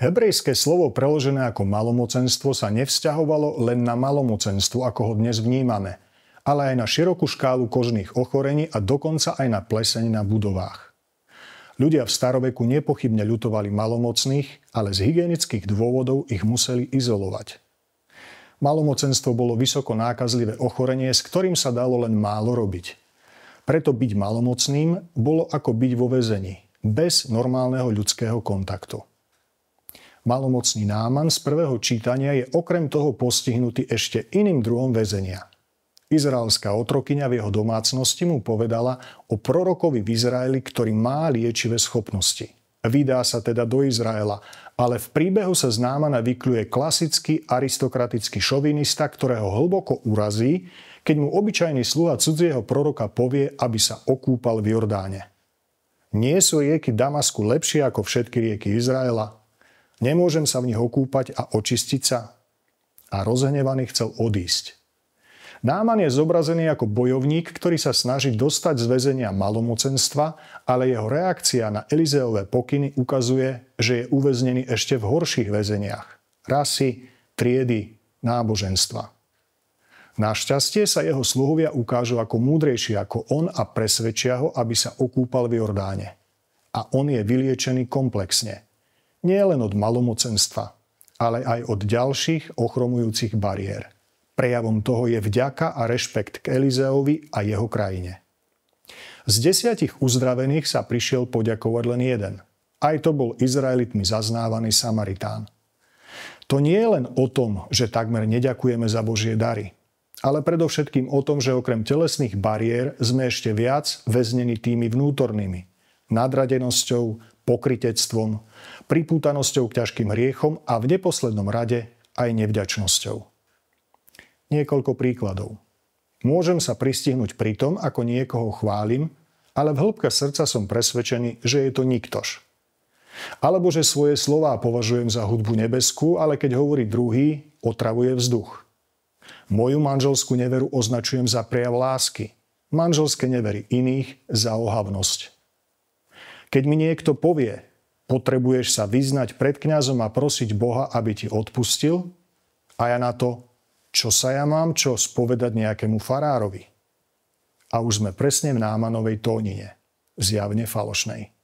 Hebrejské slovo preložené ako malomocenstvo sa nevzťahovalo len na malomocenstvo, ako ho dnes vnímame, ale aj na širokú škálu kožných ochorení a dokonca aj na pleseň na budovách. Ľudia v staroveku nepochybne ľutovali malomocných, ale z hygienických dôvodov ich museli izolovať. Malomocenstvo bolo vysoko nákazlivé ochorenie, s ktorým sa dalo len málo robiť. Preto byť malomocným bolo ako byť vo väzení, bez normálneho ľudského kontaktu. Malomocný Náman z prvého čítania je okrem toho postihnutý ešte iným druhom väzenia. Izraelská otrokyňa v jeho domácnosti mu povedala o prorokovi v Izraeli, ktorý má liečivé schopnosti. Vydá sa teda do Izraela, ale v príbehu sa z Námana vykľuje klasický aristokratický šovinista, ktorého hlboko urazí, keď mu obyčajný sluha cudzieho proroka povie, aby sa okúpal v Jordáne. Nie sú rieky Damasku lepšie ako všetky rieky Izraela? Nemôžem sa v nich okúpať a očistiť sa? A rozhnevaný chcel odísť. Náman je zobrazený ako bojovník, ktorý sa snaží dostať z väzenia malomocenstva, ale jeho reakcia na Elizeové pokyny ukazuje, že je uväznený ešte v horších väzeniach. Rasy, triedy, náboženstva. Našťastie sa jeho sluhovia ukážu ako múdrejší ako on a presvedčia ho, aby sa okúpal v Jordáne. A on je vyliečený komplexne. Nie len od malomocenstva, ale aj od ďalších ochromujúcich bariér. Prejavom toho je vďaka a rešpekt k Elizeovi a jeho krajine. Z 10 uzdravených sa prišiel poďakovať len jeden. Aj to bol Izraelitmi zaznávaný Samaritán. To nie je len o tom, že takmer neďakujeme za Božie dary, ale predovšetkým o tom, že okrem telesných bariér sme ešte viac väznení tými vnútornými. Nadradenosťou, pokrytectvom, pripútanosťou k ťažkým hriechom a v neposlednom rade aj nevďačnosťou. Niekoľko príkladov. Môžem sa pristihnúť pri tom, ako niekoho chválim, ale v hĺbke srdca som presvedčený, že je to niktož. Alebo že svoje slová považujem za hudbu nebeskú, ale keď hovorí druhý, otravuje vzduch. Moju manželskú neveru označujem za prejav lásky, manželské nevery iných za ohavnosť. Keď mi niekto povie, potrebuješ sa vyznať pred kňazom a prosiť Boha, aby ti odpustil, a ja na to, čo sa ja mám čo spovedať nejakému farárovi. A už sme presne v Námanovej tónine, zjavne falošnej.